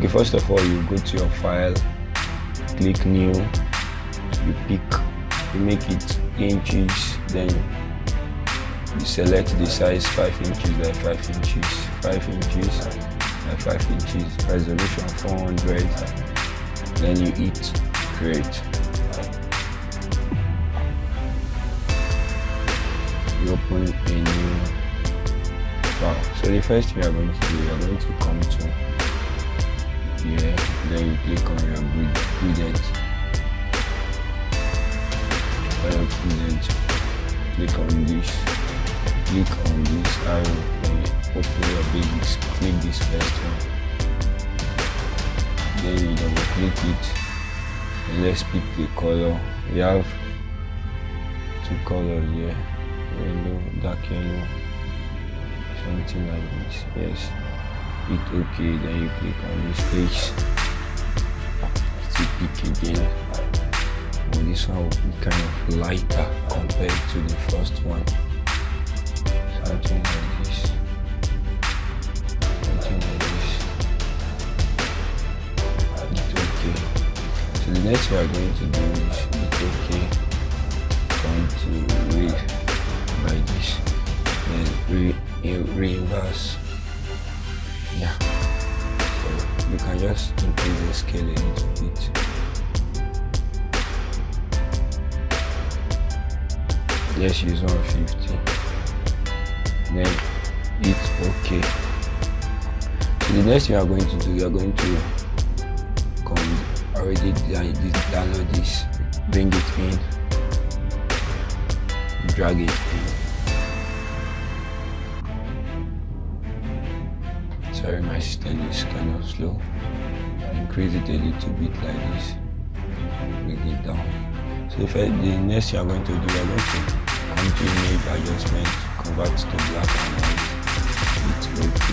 Okay, first of all, you go to your file, click new, you make it inches, then you select the size 5 inches by 5 inches, 5 inches by 5 inches, resolution 400, then you hit create. You open a new file. So the first thing you are going to do, you are going to come to here, then you click on your gradient. Click on this arrow, then you open your basics, click this first one, then you double click it, and let's pick the color. We have 2 colors here, yellow, dark yellow, something like this. Yes, hit OK, then you click on this page, still pick again. And this one will be kind of lighter compared to the first one, something like this, hit OK. So the next thing we are going to do is hit OK, come to by this, then reverse. Yeah, so you can just increase the scale a little bit. Let's use 150, then hit OK. So the next thing you are going to do, you are going to download this, bring it in, drag it in. Sorry, my system is kind of slow. Increase it a little bit like this, bring it down. So the next thing you are going to do, you are going to come to image adjustment, convert to black and white, hit OK,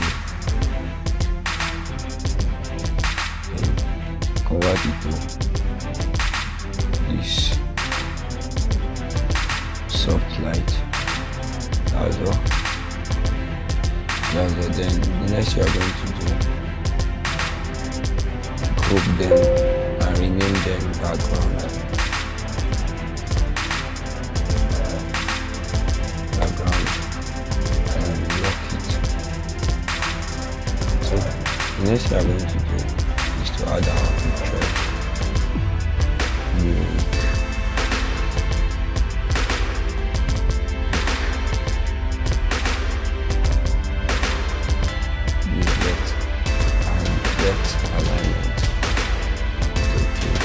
and convert it to this soft light. That's all. Then the next thing you are going to do, group them and rename them background. The next thing we are going to do is to add our picture. Depth alignment. Okay.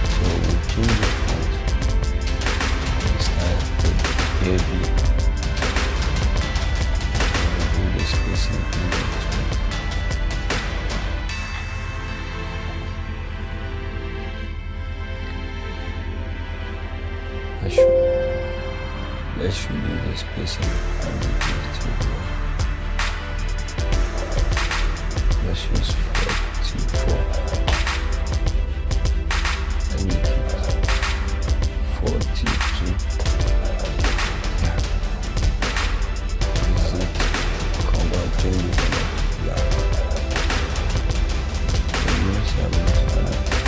So we change the font, style to heavy, and do the spacing in between. Let's show you the spacing and the let's use 44 and make it 42. Yeah. Is it converting the black? And you see I'm going to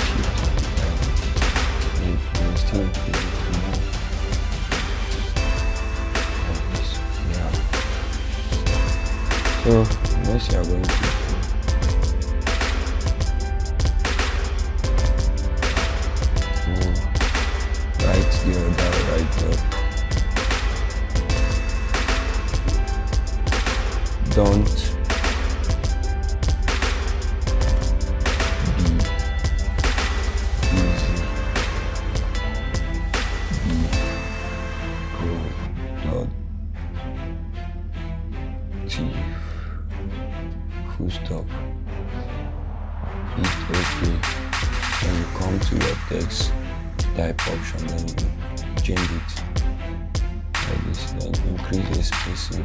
shift and you still increase it more. So next we are going to write the other right up. Don't be easy. Be productive. Full stop. Hit OK. When you come to your text type option, then you change it like this, then increase the spacing,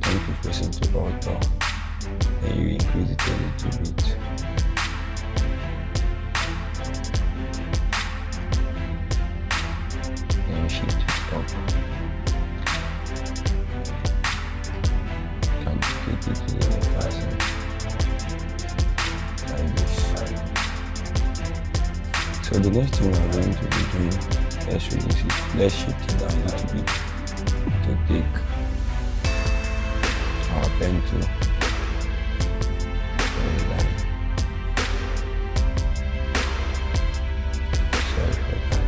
20% to auto, then you increase it a little bit. Then you shift it up. You can take it to the 1,000. So the next thing we are going to be doing, let's reduce it. Let's shift it down a little bit to take our pen to a line. Sorry for that.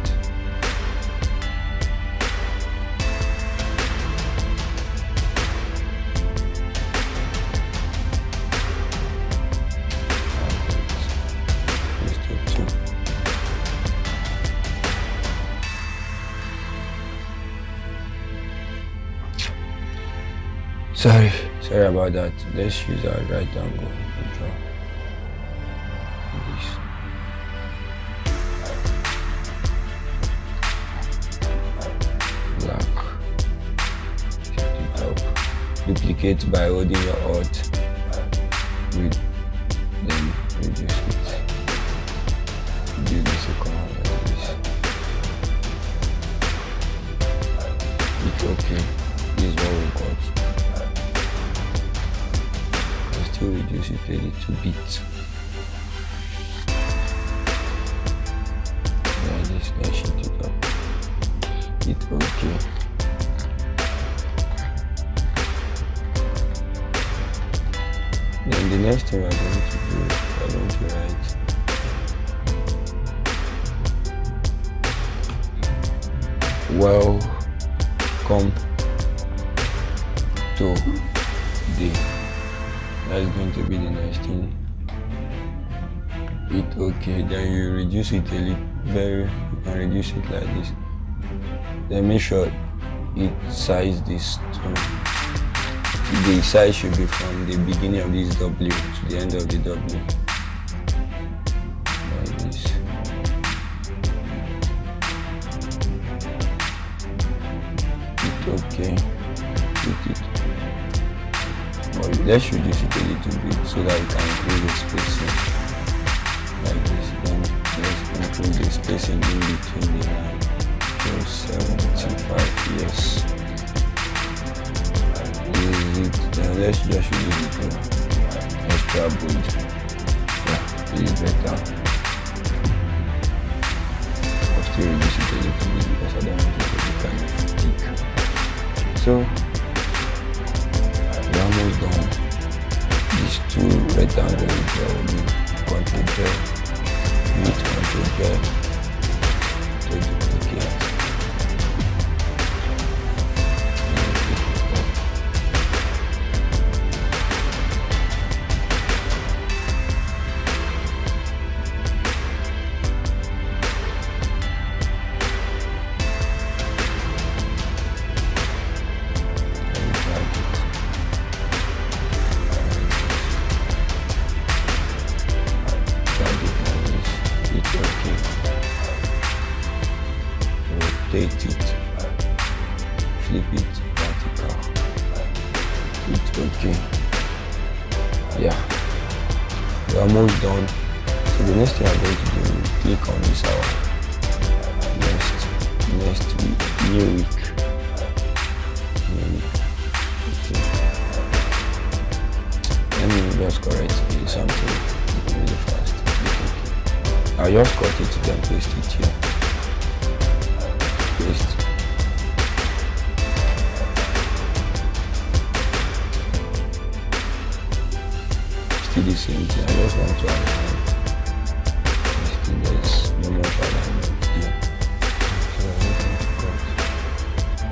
Sorry about that. Let's use our right angle to draw this. Black. Set it up. Duplicate by holding your Alt with then reduce it. Do the second one like this. It's okay. This is what we got. To reduce it a little bit. Like this, let's shift it up. It's okay. Then the next thing we're going to do, we're going to write welcome to the. That's going to be the next thing. It's okay. Then you reduce it a little. You can reduce it like this. Then make sure it size this to. The size should be from the beginning of this W to the end of the W. Like this. It's okay. Let's reduce it a little bit so that we can increase the spacing like this. Then let's increase the spacing in between the line. So 75, yes. This is it. Then let's just reduce it to extra bold. Yeah, this is better. I'll still reduce it a little bit because I don't want it to be kind of thick. So almost done. These two rectangles will be Ctrl J, hit Ctrl J to duplicate. Rotate it, flip it vertical. It's okay. Yeah, we're almost done. So the next thing I'm going to do is click on this hour. Next week, new week. Okay. Let me just correct something really fast. Okay. I'll just cut it then paste it here. Paste. Still the same thing. I just want to align. There's no more alignment here. So I'm going to cut.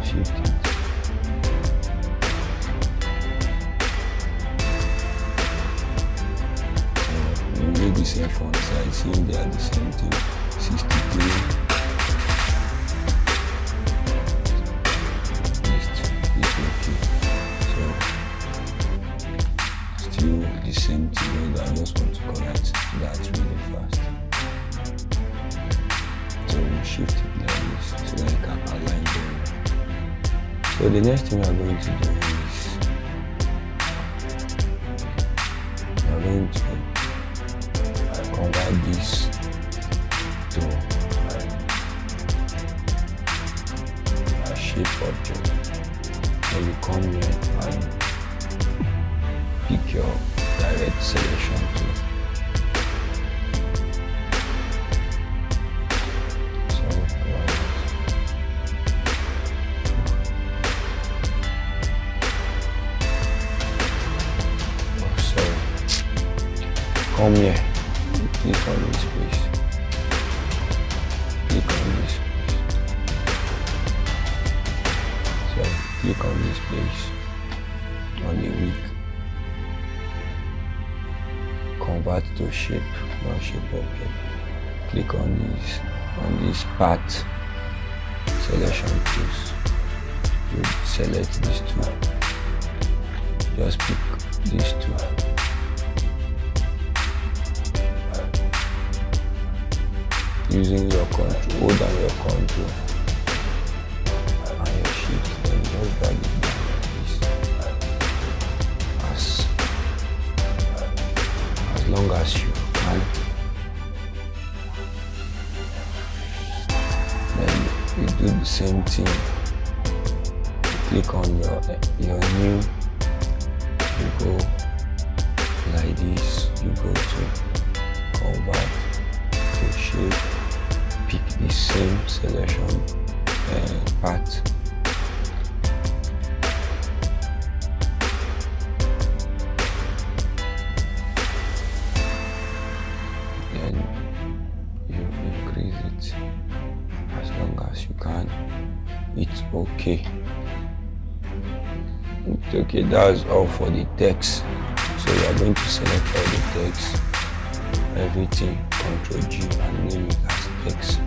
Shift it. So we make the same font size. See they are the same thing. 63. The same thing, but I just want to correct that really fast. So we shift it like this so that I can align them. So the next thing we are going to do is we are going to convert this to a shape object. So you come here and pick your direct selection tool. place. Click on this place. So click on this place on the week. Convert to shape, not shape object. Click on this path selection tools. You select these two. Just pick these two. Using your control, hold down your control and your shift, then just drag it down like this. As long as you can. Then you do the same thing. You click on your new. You go like this. You go to convert to shape. Pick the same selection path. Then you increase it as long as you can. It's okay. It's okay. That's all for the text. So you are going to select all the text, everything, Ctrl G, and name it as text.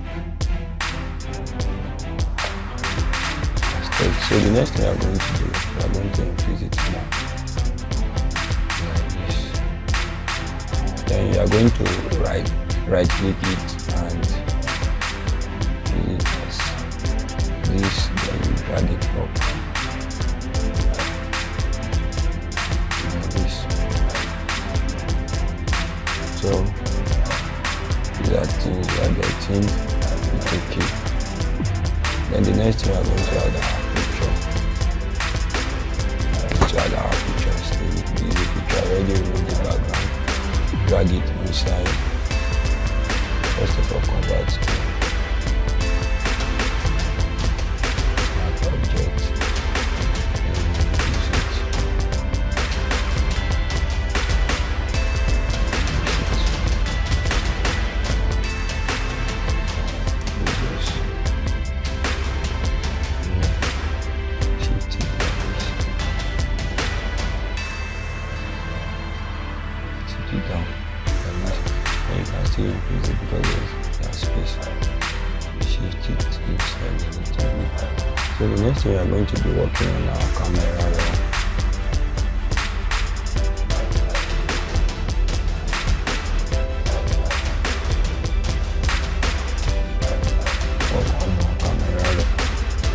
So the next thing we are going to do, we are going to increase it more like this. Then you are going to right click it and fill it as this. Then you drag it up like this. So these are things you are getting. It's okay. Then the next thing we are going to add our picture. To add our picture, so the picture already remove the background. Drag it inside. First of all, convert to that object. And use it. Down and you can still increase it because there's space. Shift it inside a little bit. So the next thing we are going to be working on our camera roll.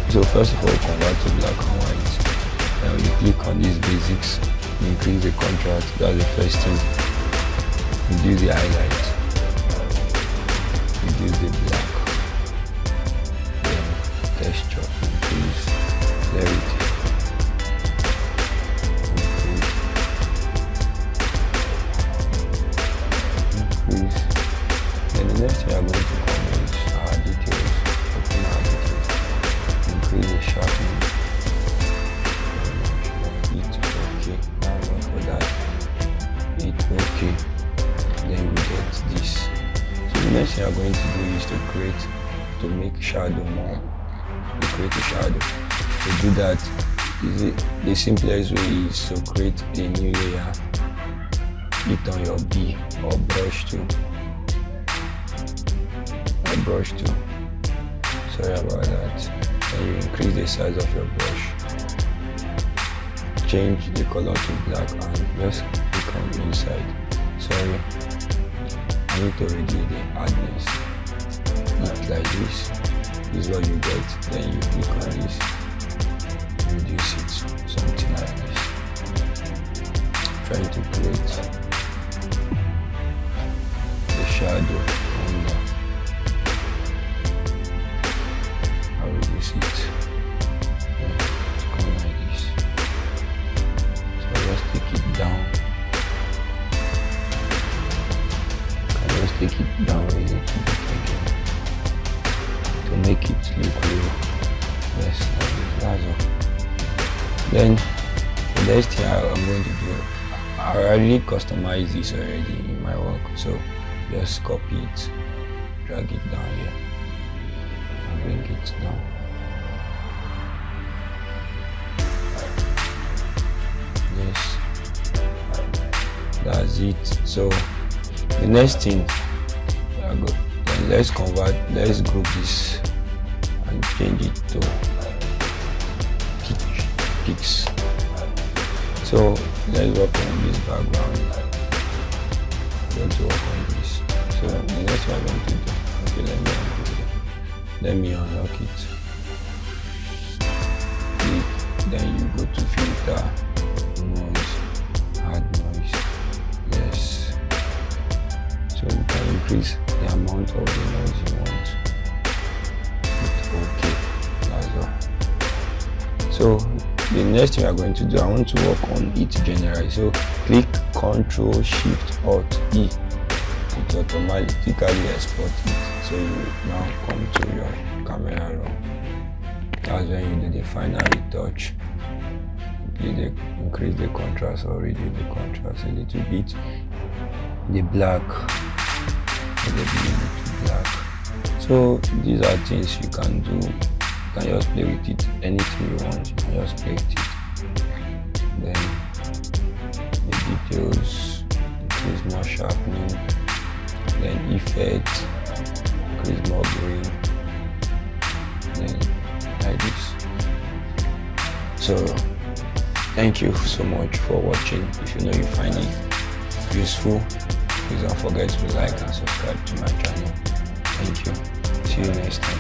So first of all, convert to black and white. Then you click on these basics, increase the contrast. That's the first thing. Reduce the highlight, reduce the black, then texture, increase clarity, increase. Then the next thing we are going to come is our details. Open our details, increase the sharpness. It's okay. Now for that, it's okay. Then you get this. So the next thing you are going to do is to make shadow more. To create a shadow. To do that, the simplest way is to create a new layer. Hit on your B or brush tool. Sorry about that. Then you increase the size of your brush. Change the color to black and just click on inside. Sorry. I need to reduce the hardness. It's like this. This is what you get. Then you click on this. Reduce it. Something like this. Trying to create the shadow under. I'll reduce it. Then come like this. So just take it down. Take it down a little bit again to make it look real. Yes, that's all. Then the next thing I'm going to do, I already customized this already in my work, so just copy it, drag it down here, and bring it down. Yes, that's it. So the next thing, let's group this and change it to pics. So let's work on this background. I'm going to work on this. So the next one I'm going to do, okay, let me unlock it. Click, then you go to filter, noise, add noise. Yes. So you can increase the amount of the noise you want. Hit OK. That's all. So the next thing we are going to do, I want to work on it generally. So click Ctrl Shift Alt E. It automatically export it. So you now come to your camera roll. That's when you do the final retouch. Increase the contrast or reduce the contrast a little bit. The black, so these are things you can do. You can just play with it, anything you want, you can just play with it. Then the details, increase more sharpening, then effect, increase more green, then like this. So thank you so much for watching. If you know you find it useful, please don't forget to like and subscribe to my channel. Thank you. See you next time.